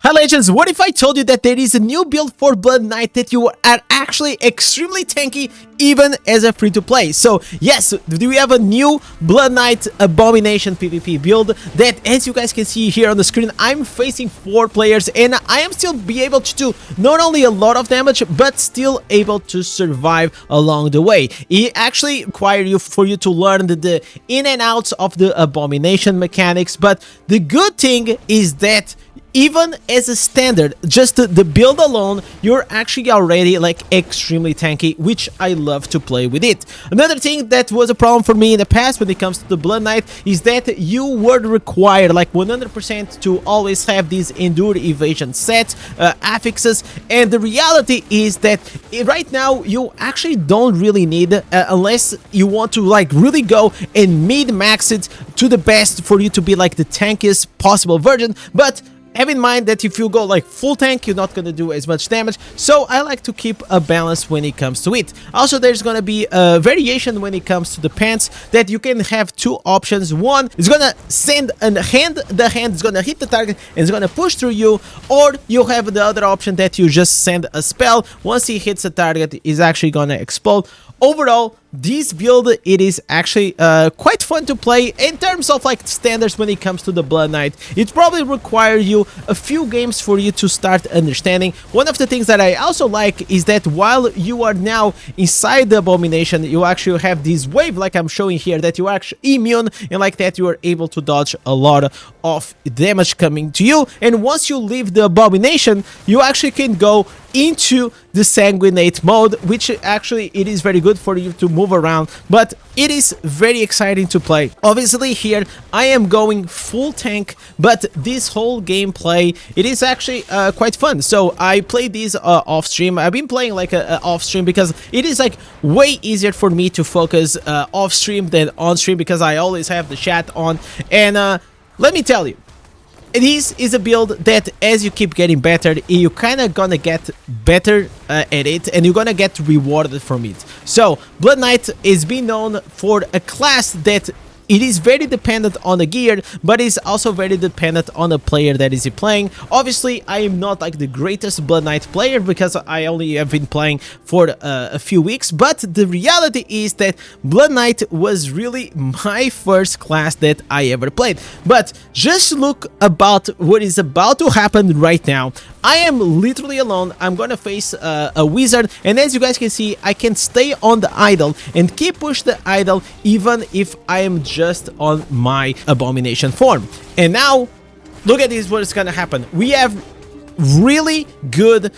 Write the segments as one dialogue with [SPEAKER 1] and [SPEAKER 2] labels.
[SPEAKER 1] Hi legends, what if I told you that there is a new build for Blood Knight that you are actually extremely tanky even as a free-to-play? So yes, we have a new Blood Knight Abomination PvP build that, as you guys can see here on the screen, I'm facing 4 players and I am still be able to do not only a lot of damage but still able to survive along the way. It actually requires you for you to learn the in and outs of the Abomination mechanics, but the good thing is that even as a standard, just the build alone, you're actually already like extremely tanky, which I love to play with it. Another thing that was a problem for me in the past when it comes to the Blood Knight is that you were required like 100% to always have these endure evasion sets, affixes, and the reality is that right now you actually don't really need unless you want to like really go and mid-max it to the best for you to be like the tankiest possible version. But have in mind that if you go like full tank, you're not gonna do as much damage, so I like to keep a balance when it comes to it. Also, there's gonna be a variation when it comes to the pants, that you can have 2 options. One is gonna send a hand, the hand is gonna hit the target and it's gonna push through you, or you have the other option that you just send a spell. Once he hits the target, is actually gonna explode. Overall, this build, it is actually quite fun to play in terms of like standards when it comes to the Blood Knight. It probably requires you a few games for you to start understanding. One of the things that I also like is that while you are now inside the Abomination, you actually have this wave like I'm showing here, that you are actually immune, and like that you are able to dodge a lot of damage coming to you. And once you leave the Abomination, you actually can go into the sanguinate mode, which actually it is very good for you to move around, but it is very exciting to play. Obviously here I am going full tank, but this whole gameplay, it is actually quite fun. So I play these off stream. I've been playing like off stream because it is like way easier for me to focus off stream than on stream, because I always have the chat on. And let me tell you, this is a build that as you keep getting better, you kind of gonna get better at it, and you're gonna get rewarded from it. So Blood Knight is being known for a class that it is very dependent on the gear, but it's also very dependent on the player that is playing. Obviously, I am not like the greatest Blood Knight player because I only have been playing for a few weeks, but the reality is that Blood Knight was really my first class that I ever played. But just look about what is about to happen right now. I am literally alone. I'm gonna face a wizard, and as you guys can see, I can stay on the idol and keep push the idol even if I am just on my Abomination form. And now look at this, what's gonna happen. We have really good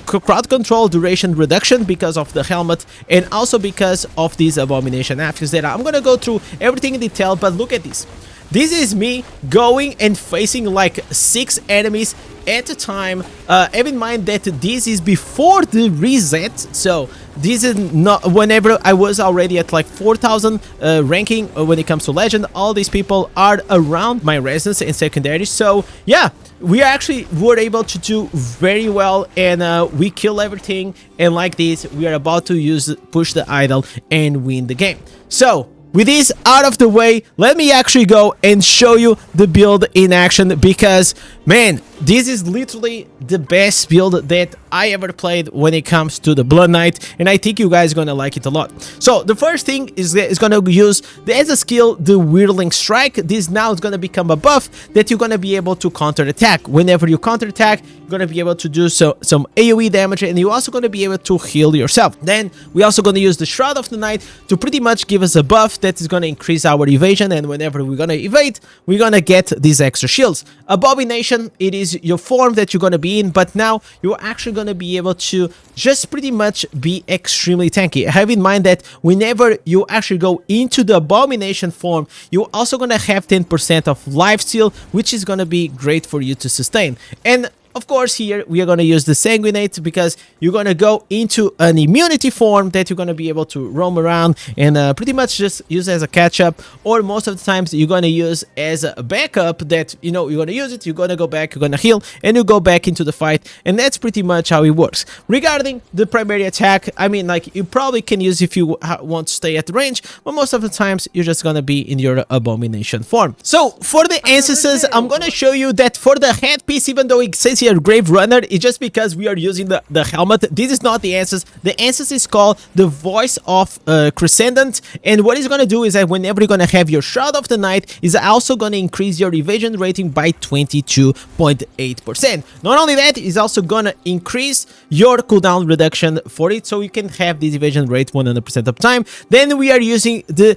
[SPEAKER 1] crowd control duration reduction because of the helmet, and also because of these Abomination affixes that I'm gonna go through everything in detail. But look at this. This is me going and facing like 6 enemies at a time. Have in mind that this is before the reset, so this is not whenever I was already at like 4,000 ranking when it comes to legend. All these people are around my residence and secondary, so yeah, we actually were able to do very well, and we kill everything, and like this we are about to push the idol and win the game. So with this out of the way, let me actually go and show you the build in action, because man, this is literally the best build that I ever played when it comes to the Blood Knight, and I think you guys are gonna like it a lot. So the first thing is gonna use as a skill the Whirling Strike. This now is gonna become a buff that you're gonna be able to counter attack. Whenever you counter attack, you're gonna be able to do some AoE damage, and you're also gonna be able to heal yourself. Then we're also gonna use the Shroud of the Night to pretty much give us a buff that is gonna increase our evasion, and whenever we're gonna evade, we're gonna get these extra shields. Abomination, it is your form that you're gonna be in, but now you're actually gonna be able to just pretty much be extremely tanky. Have in mind that whenever you actually go into the Abomination form, you're also gonna have 10% of lifesteal, which is gonna be great for you to sustain. And of course, here we are going to use the Sanguinate, because you're going to go into an immunity form that you're going to be able to roam around and pretty much just use as a catch-up, or most of the times you're going to use as a backup that, you know, you're going to use it, you're going to go back, you're going to heal, and you go back into the fight, and that's pretty much how it works. Regarding the primary attack, I mean, like, you probably can use if you want to stay at the range, but most of the times you're just going to be in your Abomination form. So, for the instances, I'm going to show you that for the headpiece, even though it says here Grave Runner is just because we are using the helmet. This is not the answers. The answers is called the Voice of Crescendant, and what it's gonna do is that whenever you're gonna have your Shroud of the Night, is also gonna increase your evasion rating by 22.8%. Not only that, it's also gonna increase your cooldown reduction for it, so you can have this evasion rate 100% of time. Then we are using the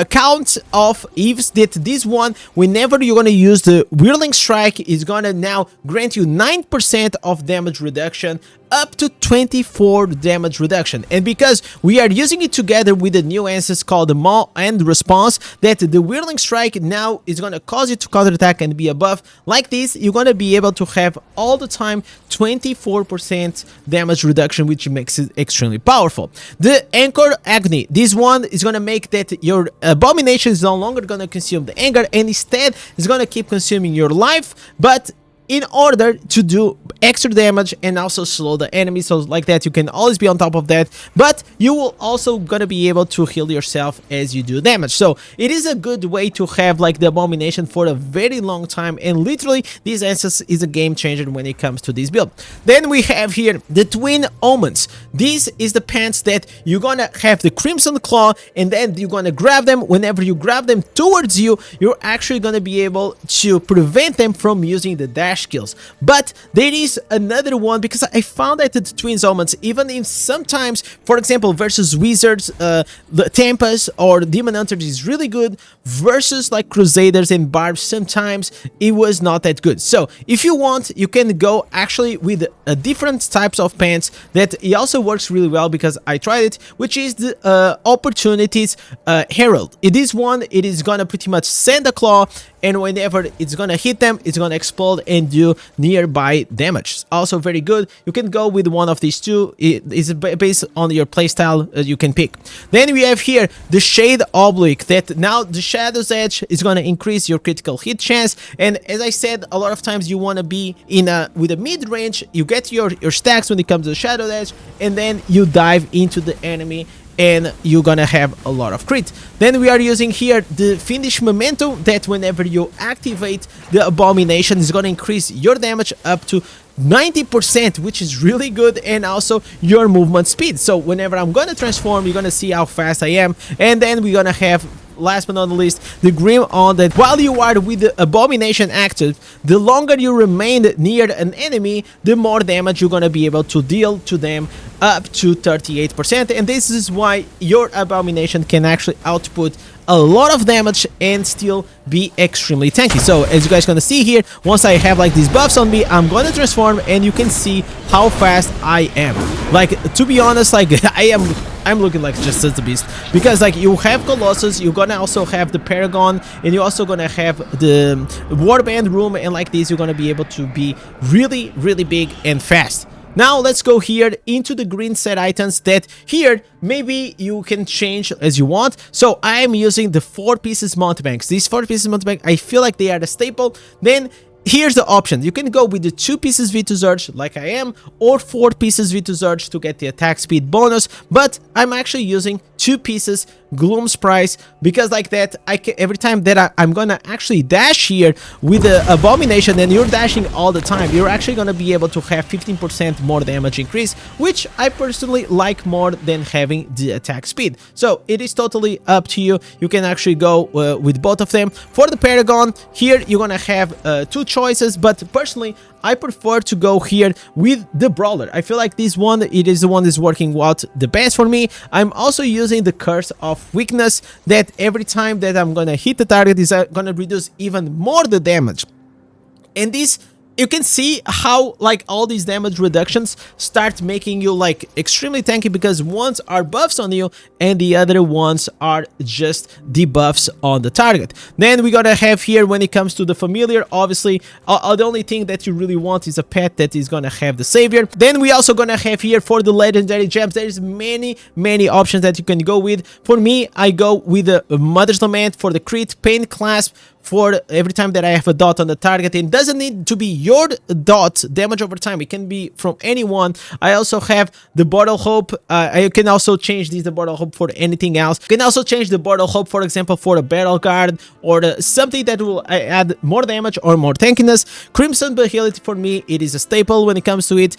[SPEAKER 1] Count of Eves, that this one, whenever you're gonna use the Whirling Strike, is gonna now grant you 9% of damage reduction, up to 24 damage reduction. And because we are using it together with the new answers called the Maw and Response, that the Whirling Strike now is going to cause you to counterattack and be above. Like this, you're going to be able to have all the time 24% damage reduction, which makes it extremely powerful. The Anchor Agony, this one is going to make that your Abomination is no longer going to consume the anger, and instead is going to keep consuming your life, but in order to do extra damage and also slow the enemy. So like that, you can always be on top of that, but you will also gonna be able to heal yourself as you do damage. So it is a good way to have like the Abomination for a very long time, and literally this Answers is a game changer when it comes to this build. Then we have here the Twin Omens. This is the pants that you're gonna have the Crimson Claw, and then you're gonna grab them. Whenever you grab them towards you, you're actually gonna be able to prevent them from using the dash skills. But there is another one, because I found that the Twin Omens, even if sometimes, for example, versus Wizards, the Tempest or Demon Hunters is really good, versus like Crusaders and Barbs, sometimes it was not that good. So if you want, you can go actually with different types of pants that it also works really well, because I tried it, which is the Opportunities Herald. It is one, it is gonna pretty much send a claw, and whenever it's gonna hit them, it's gonna explode and do nearby damage. Also very good. You can go with one of these two. It is based on your playstyle, you can pick. Then we have here the Shade Oblique, that now the Shadow's Edge is gonna increase your critical hit chance, and as I said, a lot of times you wanna be in with a mid range, you get your stacks when it comes to the Shadow Edge, and then you dive into the enemy and you're gonna have a lot of crit. Then we are using here the Fiendish Memento, that whenever you activate the Abomination is gonna increase your damage up to 90%, which is really good, and also your movement speed. So whenever I'm gonna transform, you're gonna see how fast I am. And then we're gonna have, last but not least, the Grim On, that while you are with the Abomination active, the longer you remain near an enemy, the more damage you're gonna be able to deal to them, up to 38%. And this is why your Abomination can actually output a lot of damage and still be extremely tanky. So as you guys gonna see here, once I have like these buffs on me, I'm gonna transform, and you can see how fast I am. Like, to be honest, like I'm looking like just as the beast, because like you have Colossus, you're gonna also have the Paragon, and you're also gonna have the Warband room, and like this you're gonna be able to be really big and fast. Now let's go here into the green set items, that here maybe you can change as you want. So I am using the 4 pieces mountebanks. These 4 pieces mountebank, I feel like they are the staple. Then here's the option. You can go with the 2 pieces V2 Surge like I am, or 4 pieces V2 Surge to get the attack speed bonus, but I'm actually using 2 pieces Gloom's Price, because like that I can, every time that I'm gonna actually dash here with the Abomination, and you're dashing all the time, you're actually gonna be able to have 15% more damage increase, which I personally like more than having the attack speed. So it is totally up to you. You can actually go with both of them. For the Paragon, here you're gonna have 2 choices, but personally I prefer to go here with the Brawler. I feel like this one, it is the one that's working out the best for me. I'm also using the Curse of Weakness, that every time that I'm gonna hit the target is gonna reduce even more the damage. And this, you can see how like all these damage reductions start making you like extremely tanky, because ones are buffs on you and the other ones are just debuffs on the target. Then we gotta have here, when it comes to the familiar, obviously the only thing that you really want is a pet that is gonna have the Savior. Then we also gonna have here for the legendary gems, there's many options that you can go with. For me, I go with the Mother's Lament for the crit, Pain Clasp for every time that I have a dot on the target. It doesn't need to be your dot damage over time. It can be from anyone. I also have the Bottle Hope. You can also change the Bottle Hope for anything else. You can also change the Bottle Hope, for example, for a Battle Guard or something that will add more damage or more tankiness. Crimson Agility for me, it is a staple when it comes to it.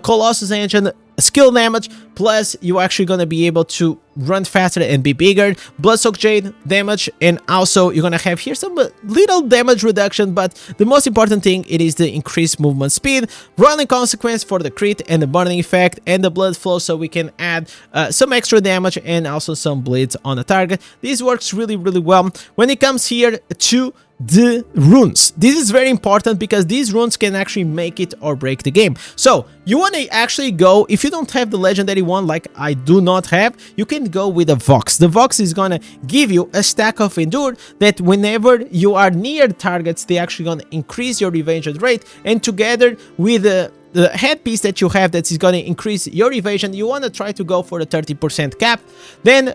[SPEAKER 1] Colossus Engine, skill damage, plus you're actually gonna be able to run faster and be bigger. Bloodsoaked Jade damage, and also you're gonna have here some little damage reduction, but the most important thing, it is the increased movement speed, running consequence for the crit and the burning effect, and the blood flow, so we can add some extra damage and also some bleeds on the target. This works really well. When it comes here to the runes, this is very important because these runes can actually make it or break the game. So you want to actually go, if you don't have the legendary one like I do not have, you can go with a Vox. The Vox is gonna give you a stack of endure that whenever you are near targets, they actually gonna increase your evasion rate, and together with the headpiece that you have that is going to increase your evasion, you want to try to go for the 30% cap. Then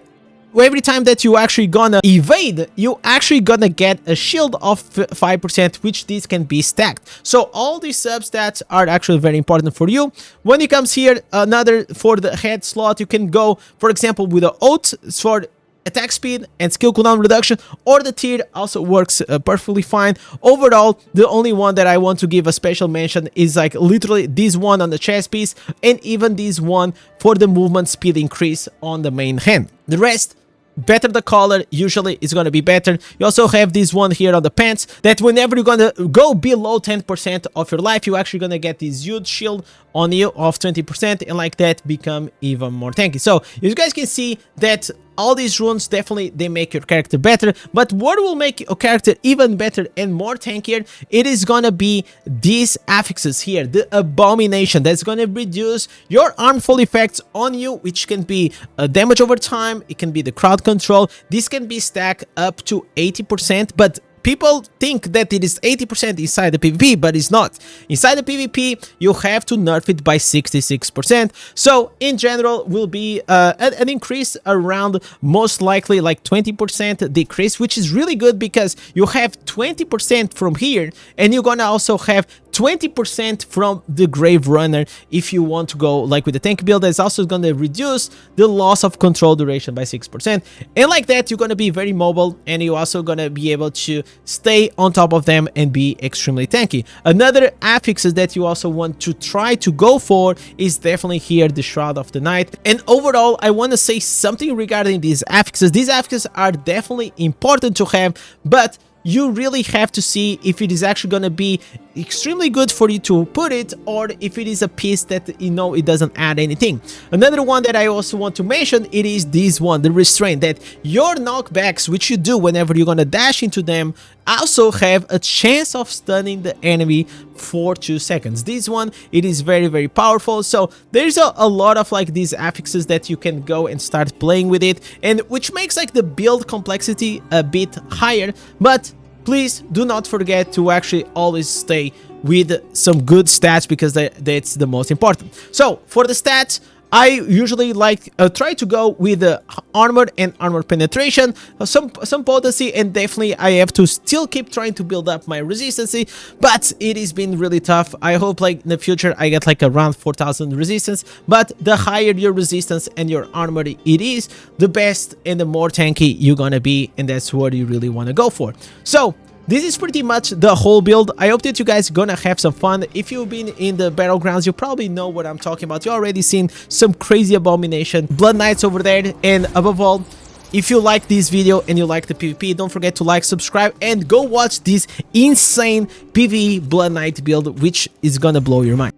[SPEAKER 1] every time that you actually gonna evade, you actually gonna get a shield of 5%, which this can be stacked. So all these substats are actually very important for you. When it comes here, another for the head slot, you can go, for example, with the oath for attack speed and skill cooldown reduction, or the tier also works perfectly fine. Overall, the only one that I want to give a special mention is like literally this one on the chest piece, and even this one for the movement speed increase on the main hand. The rest, better the color, usually it's going to be better. You also have this one here on the pants that whenever you're going to go below 10% of your life, you're actually going to get this huge shield on you of 20%, and like that become even more tanky. So you guys can see that all these runes definitely they make your character better, but what will make your character even better and more tankier, it is gonna be these affixes here, the Abomination, that's gonna reduce your harmful effects on you, which can be damage over time, it can be the crowd control. This can be stacked up to 80%, but people think that it is 80% inside the PvP, but it's not. Inside the PvP, you have to nerf it by 66%. So in general, will be an increase around most likely like 20% decrease, which is really good because you have 20% from here, and you're gonna also have 20% from the Grave Runner if you want to go like with the tank build. That's also going to reduce the loss of control duration by 6%, and like that you're going to be very mobile, and you're also going to be able to stay on top of them and be extremely tanky. Another affixes that you also want to try to go for is definitely here the Shroud of the Night. And overall, I want to say something regarding these affixes. These affixes are definitely important to have, but you really have to see if it is actually going to be extremely good for you to put it, or if it is a piece that, you know, it doesn't add anything. Another one that I also want to mention, it is this one, the Restraint, that your knockbacks, which you do whenever you're going to dash into them, also have a chance of stunning the enemy for 2 seconds. This one, it is very powerful. So there's a lot of like these affixes that you can go and start playing with it, and which makes like the build complexity a bit higher. But please do not forget to actually always stay with some good stats, because that's the most important. So for the stats, I usually like try to go with the armor and armor penetration, some potency, and definitely I have to still keep trying to build up my resistance, but it has been really tough. I hope like in the future I get like around 4000 resistance, but the higher your resistance and your armor it is, the best and the more tanky you're gonna be, and that's what you really want to go for. So this is pretty much the whole build. I hope that you guys gonna have some fun. If you've been in the battlegrounds, you probably know what I'm talking about. You already seen some crazy Abomination Blood Knights over there. And above all, if you like this video and you like the PvP, don't forget to like, subscribe, and go watch this insane PvE Blood Knight build, which is gonna blow your mind.